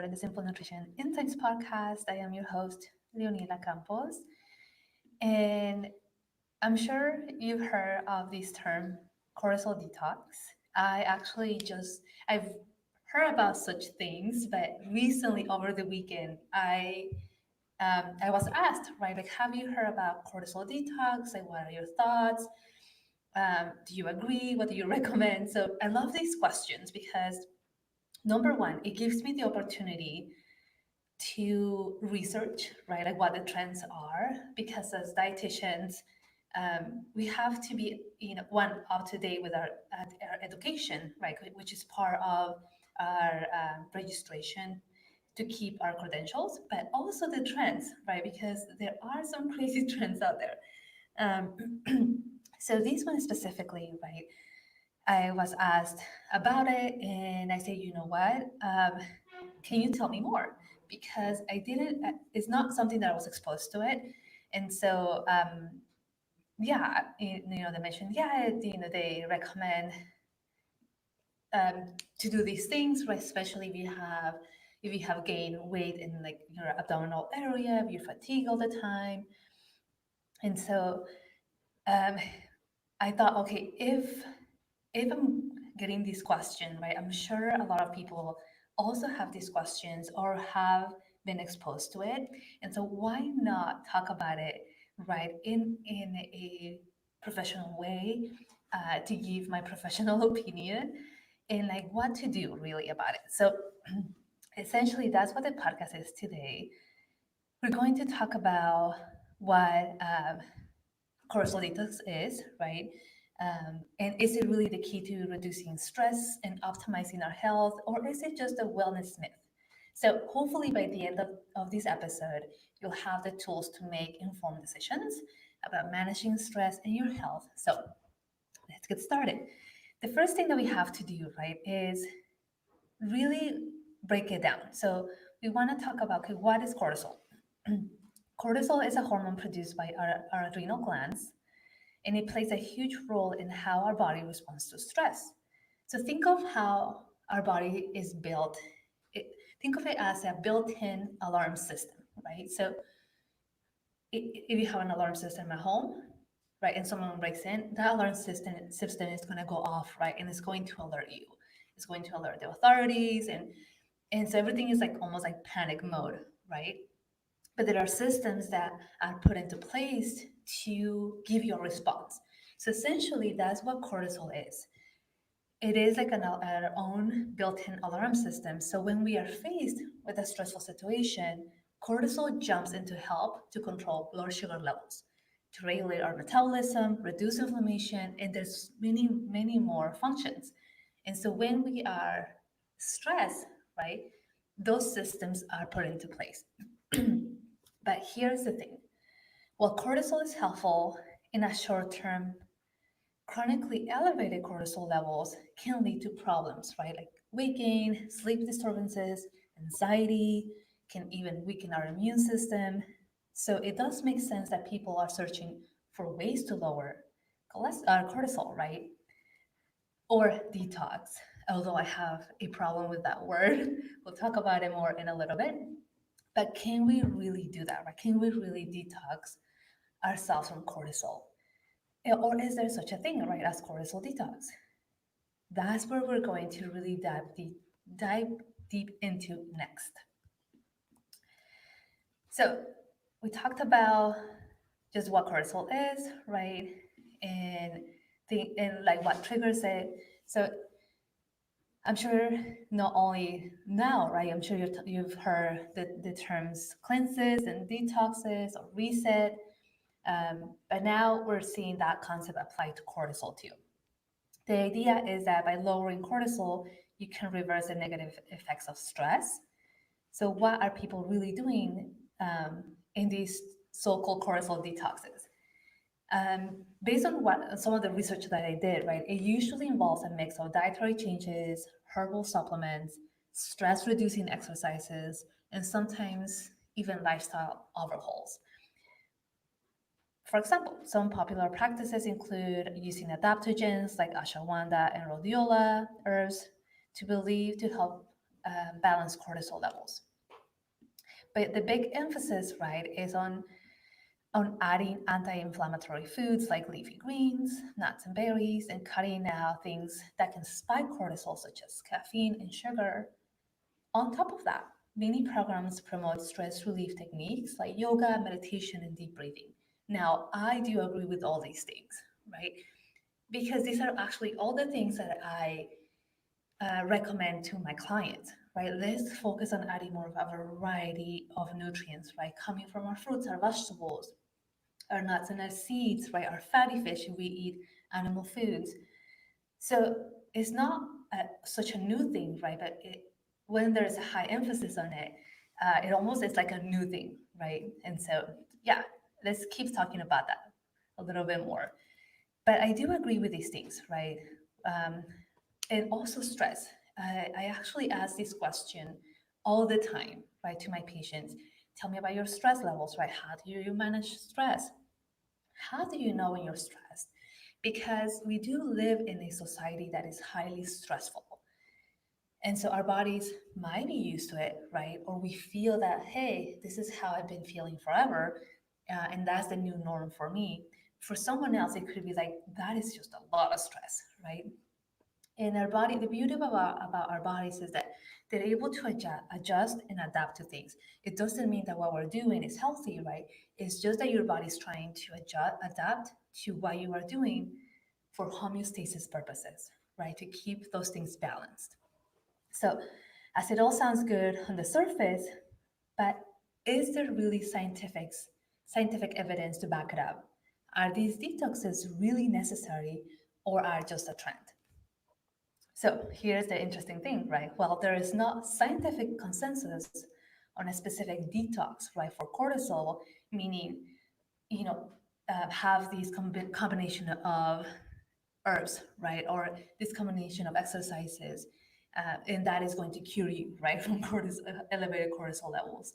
in the Simple Nutrition Insights podcast. I am your host, Leonila Campos, and I'm sure you've heard of this term, cortisol detox. I actually I've heard about such things, but recently over the weekend, I was asked, right, like, have you heard about cortisol detox? Like, what are your thoughts? Do you agree? What do you recommend? So I love these questions because number one, it gives me the opportunity to research, right, like what the trends are, because as dietitians, we have to be, one, up to date with our education, right, which is part of our registration to keep our credentials, but also the trends, right, because there are some crazy trends out there. So this one specifically, right, I was asked about it, and I said, you know what? Can you tell me more? Because I didn't. It's not something that I was exposed to it, and so yeah, they mentioned, yeah, they recommend to do these things, right? Especially if you have gained weight in like your abdominal area, if you fatigue all the time, and so um, I thought, okay, if I'm getting this question, right, I'm sure a lot of people also have these questions or have been exposed to it. And so why not talk about it, right, in a professional way, to give my professional opinion and like what to do really about it. So essentially that's what the podcast is today. We're going to talk about what cortisol detox is, right? And is it really the key to reducing stress and optimizing our health, or is it just a wellness myth? So, hopefully, by the end of this episode, you'll have the tools to make informed decisions about managing stress and your health. So, let's get started. The first thing that we have to do, right, is really break it down. So, we want to talk about, okay, what is cortisol? Cortisol is a hormone produced by our adrenal glands, and it plays a huge role in how our body responds to stress. So think of how our body is built. It, think of it as a built-in alarm system, right? So if you have an alarm system at home, right, and someone breaks in, that alarm system is going to go off, right, and it's going to alert you. It's going to alert the authorities, and so everything is like almost like panic mode, right? But there are systems that are put into place to give you a response. So essentially, that's what cortisol is. It is like our own built-in alarm system. So when we are faced with a stressful situation, cortisol jumps in to help to control blood sugar levels, to regulate our metabolism, reduce inflammation, and there's many, many more functions. And so when we are stressed, right, those systems are put into place. But here's the thing. While cortisol is helpful in a short term, chronically elevated cortisol levels can lead to problems, right? Like weight gain, sleep disturbances, anxiety, can even weaken our immune system. So it does make sense that people are searching for ways to lower cortisol, right? Or detox. Although I have a problem with that word, we'll talk about it more in a little bit. But can we really do that, right? Can we really detox ourselves from cortisol? Or is there such a thing, right, as cortisol detox? That's where we're going to really dive deep into next. So we talked about just what cortisol is, right? And and like what triggers it. So I'm sure not only now, right? I'm sure you've heard the terms cleanses and detoxes or reset. But now we're seeing that concept applied to cortisol too. The idea is that by lowering cortisol, you can reverse the negative effects of stress. So, what are people really doing in these so-called cortisol detoxes? Based on what some of the research that I did, right, it usually involves a mix of dietary changes, herbal supplements, stress-reducing exercises, and sometimes even lifestyle overhauls. For example, some popular practices include using adaptogens like ashwagandha and rhodiola herbs to help balanced cortisol levels. But the big emphasis, right, is on adding anti-inflammatory foods like leafy greens, nuts and berries, and cutting out things that can spike cortisol, such as caffeine and sugar. On top of that, many programs promote stress relief techniques like yoga, meditation, and deep breathing. Now, I do agree with all these things, right? Because these are actually all the things that I recommend to my clients, right? Let's focus on adding more of a variety of nutrients, right? Coming from our fruits, our vegetables, our nuts and our seeds, right? Our fatty fish if we eat animal foods. So it's not such a new thing, right? But when there's a high emphasis on it, it almost is like a new thing, right? And so, yeah, let's keep talking about that a little bit more. But I do agree with these things, right? Um, and also stress. I actually ask this question all the time, right, to my patients. Tell me about your stress levels, right? How do you manage stress? How do you know when you're stressed? Because we do live in a society that is highly stressful. And so our bodies might be used to it, right? Or we feel that, hey, this is how I've been feeling forever. And that's the new norm for me. For someone else, it could be like, that is just a lot of stress, right? And our body, the beauty about our bodies is that they're able to adjust and adapt to things. It doesn't mean that what we're doing is healthy, right? It's just that your body's trying to adapt to what you are doing for homeostasis purposes, right? To keep those things balanced. So, as it all sounds good on the surface, but is there really scientific evidence to back it up? Are these detoxes really necessary or are just a trend? So here's the interesting thing, right? Well, there is not scientific consensus on a specific detox, right, for cortisol, meaning, you know, have these combination of herbs, right, or this combination of exercises, and that is going to cure you, right, from elevated cortisol levels.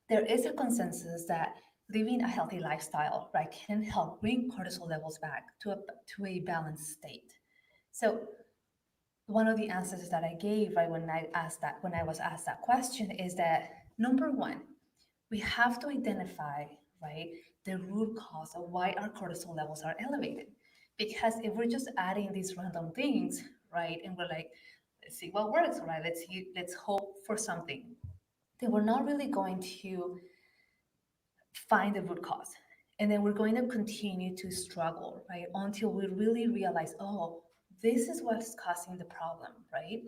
There is a consensus that living a healthy lifestyle, right, can help bring cortisol levels back to a balanced state. So one of the answers that I gave right when I was asked that question is that number one, we have to identify right the root cause of why our cortisol levels are elevated. Because if we're just adding these random things, right, and we're like, let's see what works, right? Let's hope for something, then we're not really going to find the root cause. And then we're going to continue to struggle, right? Until we really realize, oh, this is what's causing the problem, right?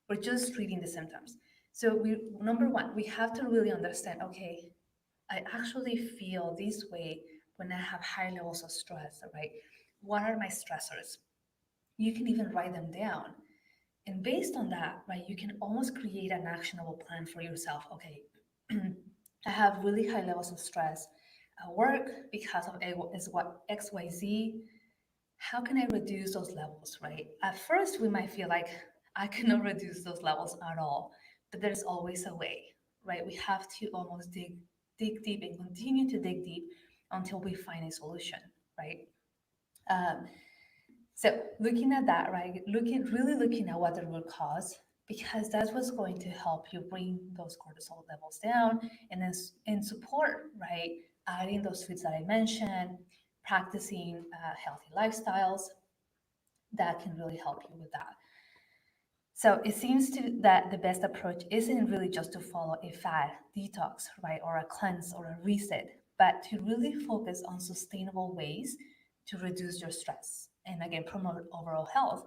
We're just treating the symptoms. So number one, we have to really understand, okay, I actually feel this way when I have high levels of stress, right? What are my stressors? You can even write them down. And based on that, right, you can almost create an actionable plan for yourself. Okay, I have really high levels of stress at work because of XYZ. How can I reduce those levels, right? At first, we might feel like I cannot reduce those levels at all, but there's always a way, right? We have to almost dig deep and continue to dig deep until we find a solution, right? Um, so looking at that, right? Looking at what the root cause, because that's what's going to help you bring those cortisol levels down, and then and support, right? Adding those foods that I mentioned, practicing healthy lifestyles that can really help you with that. So it seems to that the best approach isn't really just to follow a fad detox, right, or a cleanse or a reset, but to really focus on sustainable ways to reduce your stress and again promote overall health.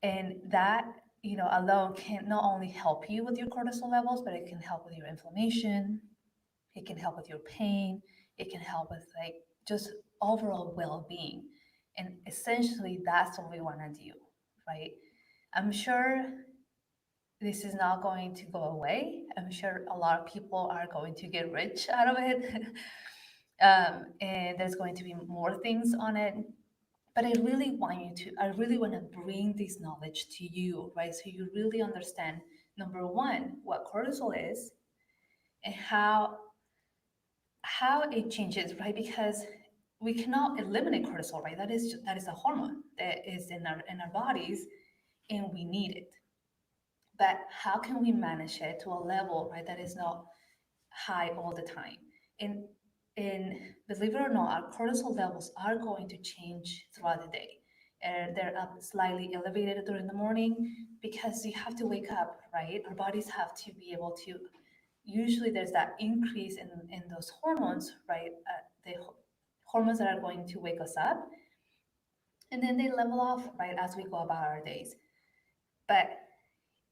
And that, alone can not only help you with your cortisol levels, but it can help with your inflammation, it can help with your pain, it can help with like just overall well-being. And essentially that's what we want to do, right? I'm sure this is not going to go away. I'm sure a lot of people are going to get rich out of it. And there's going to be more things on it. But I really want to bring this knowledge to you, right? So you really understand, number one, what cortisol is and how it changes, right? Because we cannot eliminate cortisol, right? That is a hormone that is in our bodies, and we need it. But how can we manage it to a level, right, that is not high all the time? And and believe it or not, our cortisol levels are going to change throughout the day. And they're up slightly elevated during the morning because you have to wake up, right? Our bodies have to be able to. Usually, there's that increase in those hormones, right? Hormones that are going to wake us up, and then they level off, right, as we go about our days. But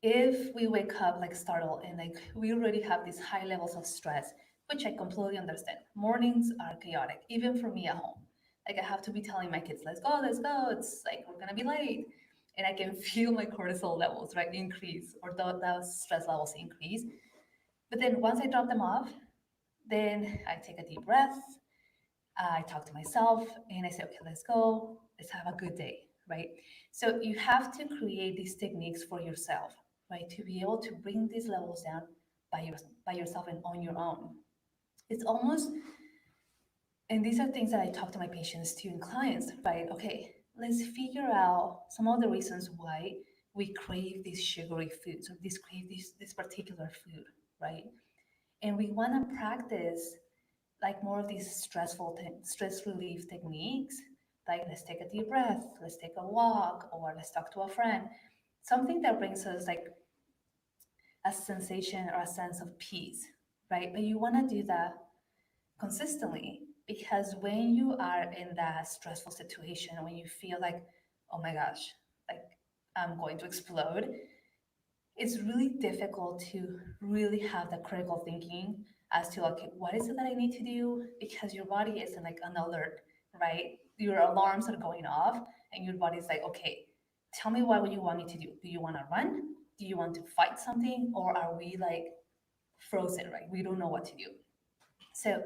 if we wake up like startled and like we already have these high levels of stress, which I completely understand. Mornings are chaotic, even for me at home. Like I have to be telling my kids, let's go. It's like we're gonna be late. And I can feel my cortisol levels, right, increase or those stress levels increase. But then once I drop them off, then I take a deep breath, I talk to myself and I say, okay, let's go. Let's have a good day, right? So you have to create these techniques for yourself, right? To be able to bring these levels down by yourself and on your own. It's almost, and these are things that I talk to my patients too and clients, right? Okay, let's figure out some of the reasons why we crave these sugary foods or crave this particular food, right? And we want to practice like more of these stress relief techniques, like let's take a deep breath, let's take a walk, or let's talk to a friend, something that brings us like a sensation or a sense of peace, right? But you want to do that consistently, because when you are in that stressful situation, when you feel like, oh my gosh, like I'm going to explode, it's really difficult to really have the critical thinking as to, okay, what is it that I need to do, because your body is in like an alert, right? Your alarms are going off and your body's like, okay, tell me what you want me to do. Do you want to run? Do you want to fight something? Or are we like frozen, right? We don't know what to do. So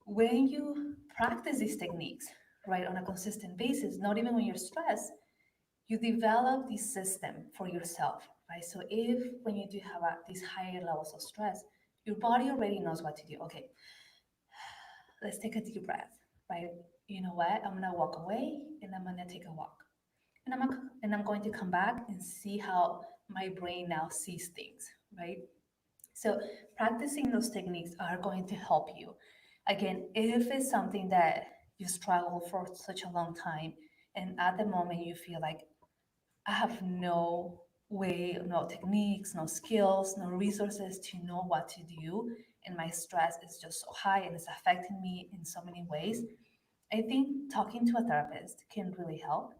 when you practice these techniques, right, on a consistent basis, not even when you're stressed, you develop this system for yourself, right? So if when you do have these higher levels of stress, your body already knows what to do. Okay, let's take a deep breath, right? You know what? I'm gonna walk away and I'm gonna take a walk, and I'm going to come back and see how my brain now sees things, right? So practicing those techniques are going to help you. Again, if it's something that you struggle for such a long time, and at the moment you feel like I have no way, no techniques, no skills, no resources to know what to do. And my stress is just so high and it's affecting me in so many ways. I think talking to a therapist can really help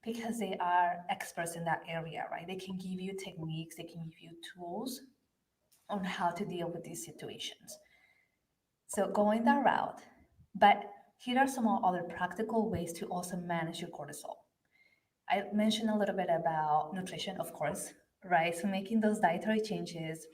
because they are experts in that area, right? They can give you techniques, they can give you tools on how to deal with these situations. So going that route, but here are some other practical ways to also manage your cortisol. I mentioned a little bit about nutrition, of course, right? So making those dietary changes,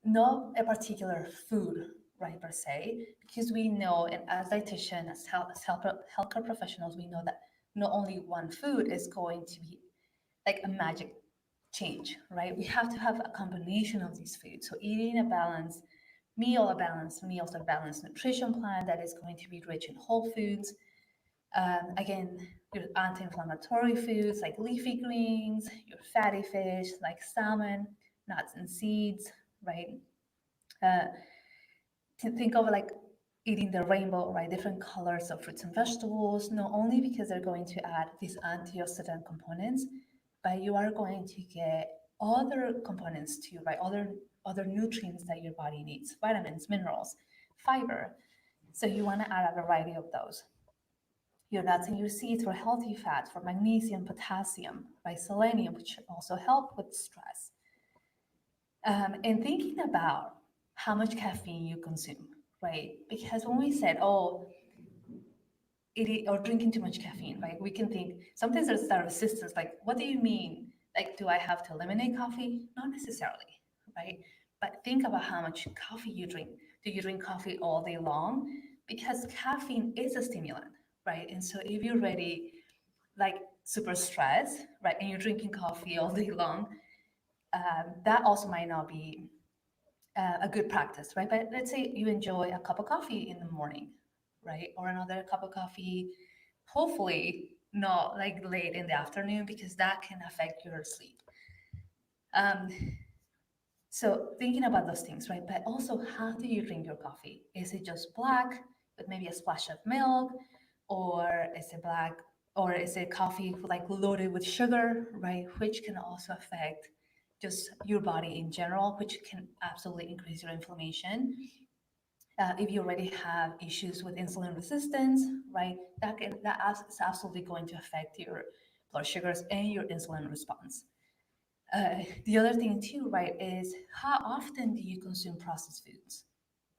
not a particular food, right, per se, because we know, and as dietitian, healthcare professionals, we know that not only one food is going to be like a magic change, right? We have to have a combination of these foods. So eating a balanced meals, a balanced nutrition plan that is going to be rich in whole foods, again, your anti-inflammatory foods like leafy greens, your fatty fish like salmon, nuts and seeds, right? Uh, to think of like eating the rainbow, right? Different colors of fruits and vegetables, not only because they're going to add these antioxidant components, but you are going to get other components too, right? Other nutrients that your body needs, vitamins, minerals, fiber. So you want to add a variety of those. Your nuts and your seeds for healthy fats, for magnesium, potassium, right? Selenium, which also help with stress. And thinking about how much caffeine you consume, right? Because when we said, oh, or drinking too much caffeine, right? We can think sometimes there's that resistance, like, what do you mean? Like, do I have to eliminate coffee? Not necessarily, right? But think about how much coffee you drink. Do you drink coffee all day long? Because caffeine is a stimulant, right? And so if you're ready, like super stressed, right, and you're drinking coffee all day long, that also might not be a good practice, right? But let's say you enjoy a cup of coffee in the morning, right? Or another cup of coffee, hopefully not like late in the afternoon, because that can affect your sleep. Um, so thinking about those things, right? But also, how do you drink your coffee? Is it just black with maybe a splash of milk, or is it black, or is it coffee like loaded with sugar, right? Which can also affect just your body in general, which can absolutely increase your inflammation. If you already have issues with insulin resistance, right, is absolutely going to affect your blood sugars and your insulin response. The other thing too, right, is how often do you consume processed foods,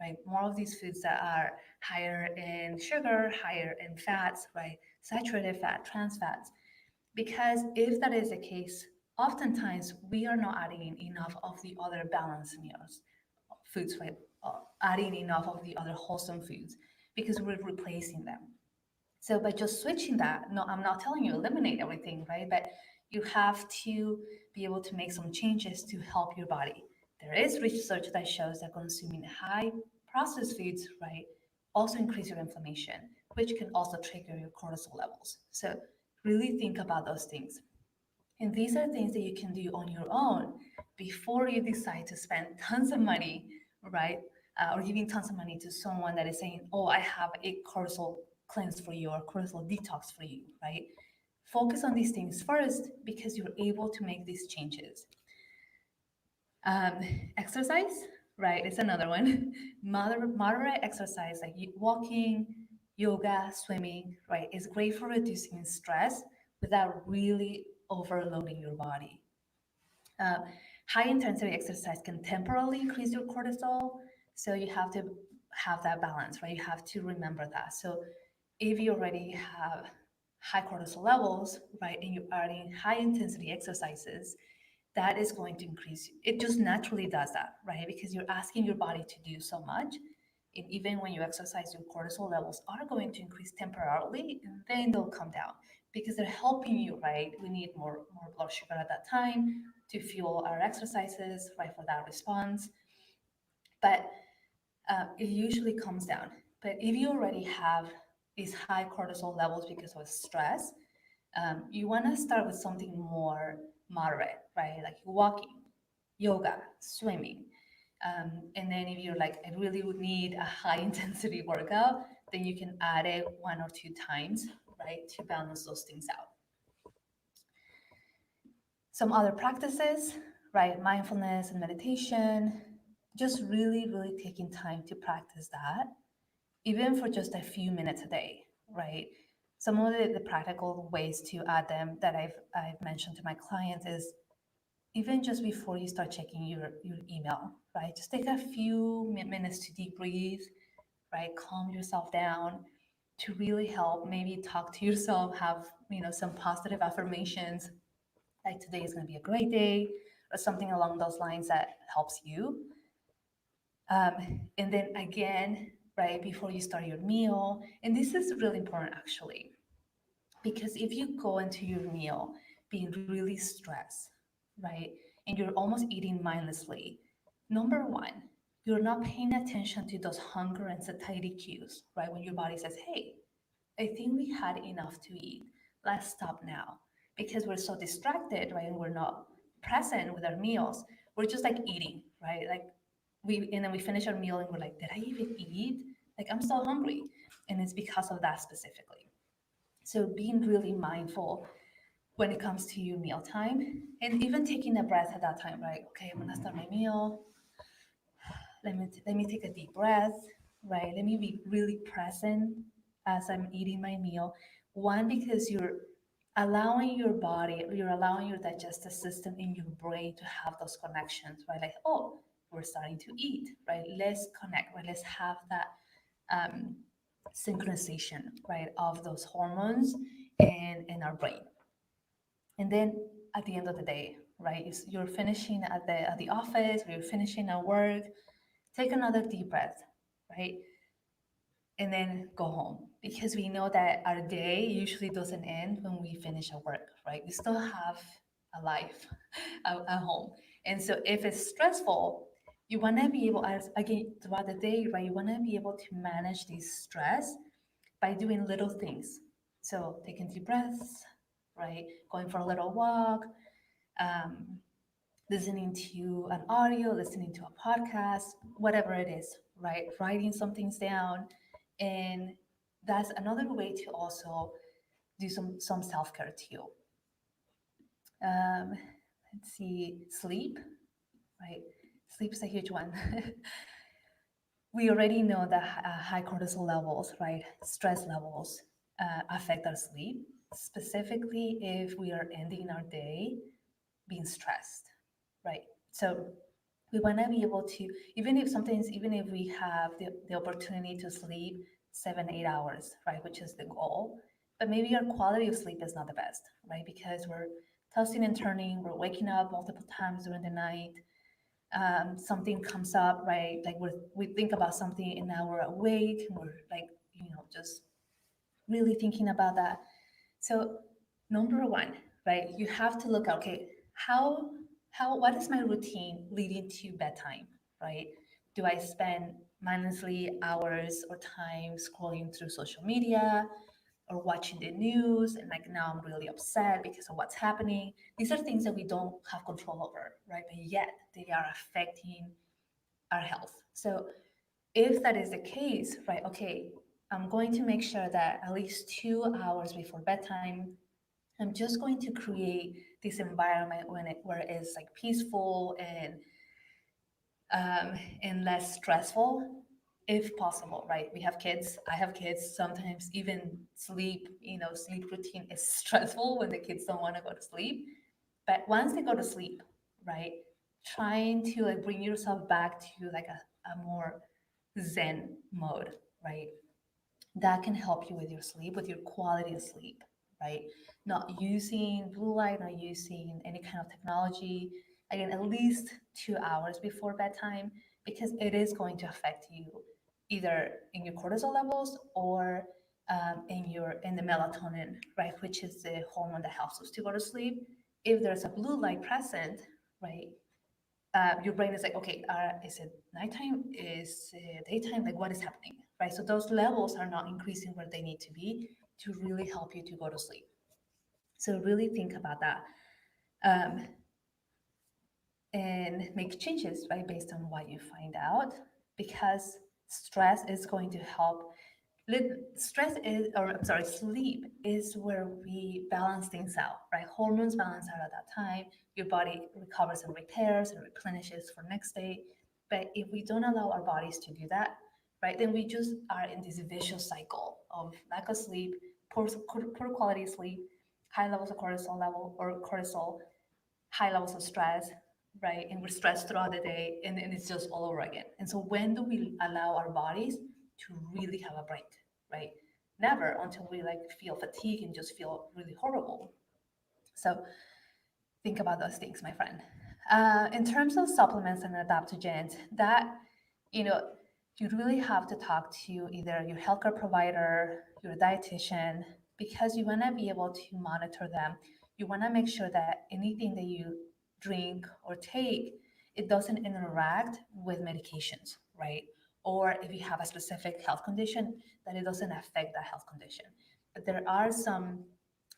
right? More of these foods that are higher in sugar, higher in fats, right? Saturated fat, trans fats. Because if that is the case, oftentimes we are not adding enough of the other balanced meals, foods, right? Adding enough of the other wholesome foods because we're replacing them. So by just switching that, no, I'm not telling you eliminate everything, right? But you have to be able to make some changes to help your body. There is research that shows that consuming high processed foods, right, also increase your inflammation, which can also trigger your cortisol levels. So really think about those things. And these are things that you can do on your own before you decide to spend tons of money, right? Or giving tons of money to someone that is saying, oh, I have a cortisol cleanse for you or cortisol detox for you, right? Focus on these things first because you're able to make these changes. Um, Exercise, right? It's another one. Moderate exercise like walking, yoga, swimming, right? Is great for reducing stress without really overloading your body. Uh, High intensity exercise can temporarily increase your cortisol, so you have to have that balance, right? You have to remember that. So if you already have high cortisol levels, right, and you're adding high intensity exercises, that is going to increase. It just naturally does that, right? Because you're asking your body to do so much. And even when you exercise, your cortisol levels are going to increase temporarily and then they'll come down because they're helping you, right? We need more blood sugar at that time to fuel our exercises, right, for that response. But it usually comes down. But if you already have these high cortisol levels because of stress, you want to start with something more moderate, right? Like walking, yoga, swimming. And then if you're like, I really would need a high intensity workout, then you can add it 1 or 2 times, right, to balance those things out. Some other practices, right? Mindfulness and meditation, just really taking time to practice that, even for just a few minutes a day, right? Some of the practical ways to add them that I've mentioned to my clients is even just before you start checking your email, right? Just take a few minutes to deep breathe, right? Calm yourself down to really help. Maybe talk to yourself, have some positive affirmations, like today is going to be a great day, or something along those lines that helps you. And then again, right before you start your meal, and this is really important actually, because if you go into your meal being really stressed, right, and you're almost eating mindlessly, number one, you're not paying attention to those hunger and satiety cues, right? When your body says, hey, I think we had enough to eat. Let's stop now. Because we're so distracted, right? And we're not present with our meals. We're just like eating, right? Like and then we finish our meal and we're like, did I even eat? Like I'm still hungry. And it's because of that specifically. So being really mindful when it comes to your meal time and even taking a breath at that time, right? Okay, I'm gonna start my meal. Let me take a deep breath, right? Let me be really present as I'm eating my meal. One, because you're allowing your body, you're allowing your digestive system in your brain to have those connections, right? Like, oh, we're starting to eat, right? Let's connect, right? Let's have that um, synchronization, right, of those hormones and in our brain. And then at the end of the day, right, you're finishing at the office, or you're finishing at work, take another deep breath, right? And then go home. Because we know that our day usually doesn't end when we finish our work, right? We still have a life at home. And so if it's stressful, you want to be able, as again, throughout the day, right? You want to be able to manage this stress by doing little things. So taking deep breaths, right? Going for a little walk, um, listening to an audio, listening to a podcast, whatever it is, right? Writing some things down. And that's another way to also do some self-care too. Um, let's see, sleep, right? Sleep is a huge one. We already know that high cortisol levels, right, stress levels affect our sleep, specifically if we are ending our day being stressed, right? So we want to be able to, even if sometimes, even if we have the opportunity to sleep 7, 8 hours, right, which is the goal, but maybe our quality of sleep is not the best, right? Because we're tossing and turning, we're waking up multiple times during the night, something comes up, right? Like we think about something and now we're awake, and we're like, just really thinking about that. So number one, right, you have to look, okay, what is my routine leading to bedtime, right? Do I spend mindlessly hours or time scrolling through social media or watching the news, and like now I'm really upset because of what's happening? These are things that we don't have control over, right? But yet they are affecting our health. So if that is the case, right, okay, I'm going to make sure that at least 2 hours before bedtime, I'm just going to create this environment where it's like peaceful and less stressful, if possible, right? We have kids. I have kids. Sometimes even sleep, sleep routine is stressful when the kids don't want to go to sleep. But once they go to sleep, right, trying to like bring yourself back to like a more zen mode, right? That can help you with your sleep, with your quality of sleep, right? Not using blue light, not using any kind of technology. Again, at least 2 hours before bedtime, because it is going to affect you either in your cortisol levels or in the melatonin, right, which is the hormone that helps us to go to sleep. If there's a blue light present, right, your brain is like, okay, is it nighttime? Is it daytime? Like, what is happening, right? So those levels are not increasing where they need to be to really help you to go to sleep. So really think about that, um, and make changes, right, based on what you find out, because stress is going to help. Stress is, or I'm sorry, sleep is where we balance things out, right? Hormones balance out at that time. Your body recovers and repairs and replenishes for next day. But if we don't allow our bodies to do that, right, then we just are in this vicious cycle of lack of sleep, poor quality sleep, high levels of cortisol, high levels of stress, right? And we're stressed throughout the day, and it's just all over again. And so when do we allow our bodies to really have a break, right? Never, until we like feel fatigue and just feel really horrible. So think about those things, my friend. In terms of supplements and adaptogens, that, you know, you really have to talk to either your healthcare provider, your dietitian, because you want to be able to monitor them. You want to make sure that anything that you drink or take, it doesn't interact with medications, right? Or if you have a specific health condition, that it doesn't affect that health condition. But there are some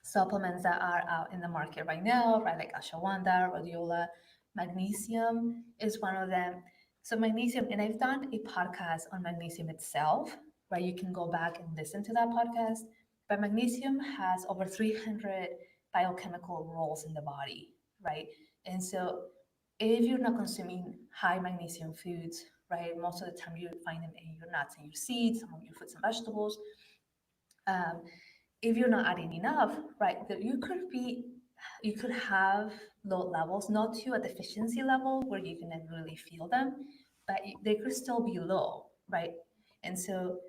supplements that are out in the market right now, right? Like ashwagandha, rhodiola, magnesium is one of them. So magnesium, and I've done a podcast on magnesium itself, right? You can go back and listen to that podcast. But magnesium has over 300 biochemical roles in the body, right? And so if you're not consuming high magnesium foods, right, most of the time you find them in your nuts and your seeds, some of your fruits and vegetables. Um, if you're not adding enough, right, that you could have low levels, not to a deficiency level where you can really feel them, but they could still be low, right? And so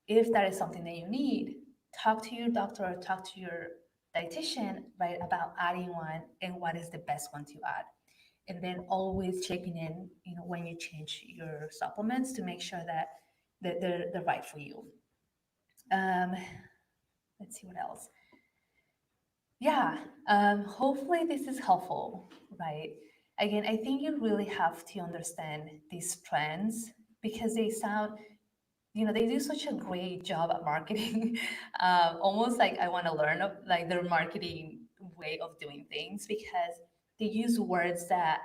if that is something that you need, talk to your doctor or talk to your dietitian, right, about adding one and what is the best one to add. And then always checking in, when you change your supplements to make sure that they're right for you. Um, let's see what else. Yeah, hopefully this is helpful, right? Again, I think you really have to understand these trends because they do such a great job at marketing. Almost like I want to learn like their marketing way of doing things because they use words that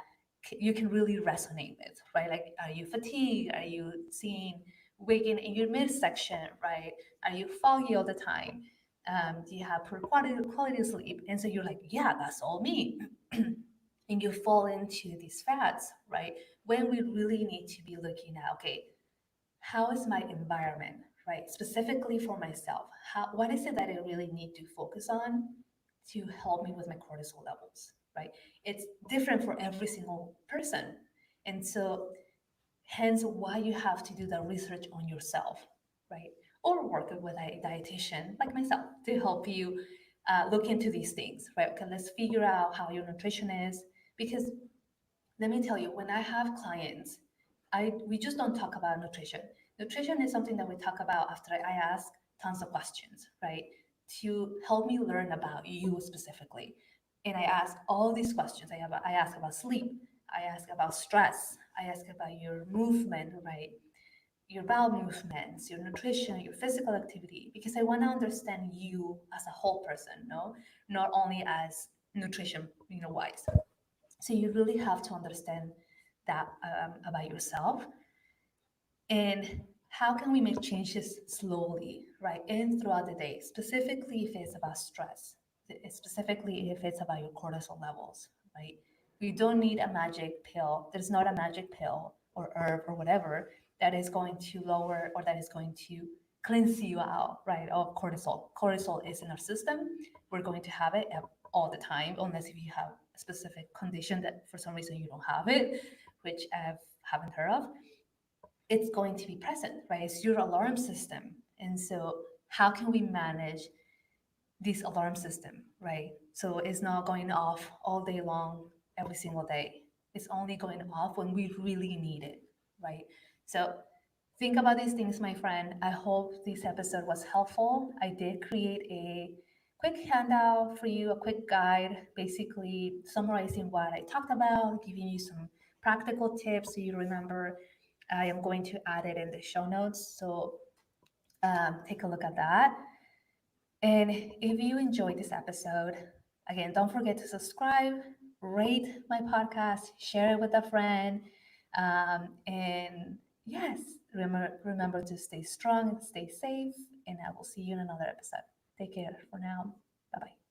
you can really resonate with, right? Like, are you fatigued? Are you seeing waking in your midsection, right? Are you foggy all the time? Do you have poor quality sleep? And so you're like, yeah, that's all me. And you fall into these fads, right? When we really need to be looking at, okay, how is my environment, right? Specifically for myself, what is it that I really need to focus on to help me with my cortisol levels, right? It's different for every single person. And so hence why you have to do the research on yourself, right? Or work with a dietitian like myself to help you look into these things, right? Okay, let's figure out how your nutrition is. Because let me tell you, when I have clients, we just don't talk about nutrition. Nutrition is something that we talk about after I ask tons of questions, right? To help me learn about you specifically. And I ask all these questions. I ask about sleep. I ask about stress. I ask about your movement, right? Your bowel movements, your nutrition, your physical activity, because I want to understand you as a whole person, no, not only as nutrition, wise. So you really have to understand that about yourself, and how can we make changes slowly, right, and throughout the day, specifically if it's about stress, specifically if it's about your cortisol levels, right? We don't need a magic pill. There's not a magic pill or herb or whatever that is going to lower or that is going to cleanse you out, right, of cortisol. Cortisol is in our system. We're going to have it all the time, unless if you have a specific condition that for some reason you don't have it, which I haven't heard of. It's going to be present, right? It's your alarm system. And so, how can we manage this alarm system, right? So it's not going off all day long, every single day. It's only going off when we really need it, right? So, think about these things, my friend. I hope this episode was helpful. I did create a quick handout for you, a quick guide, basically summarizing what I talked about, giving you some practical tips so you remember. I am going to add it in the show notes. So take a look at that. And if you enjoyed this episode, again, don't forget to subscribe, rate my podcast, share it with a friend. And yes, remember to stay strong and stay safe. And I will see you in another episode. Take care for now. Bye bye.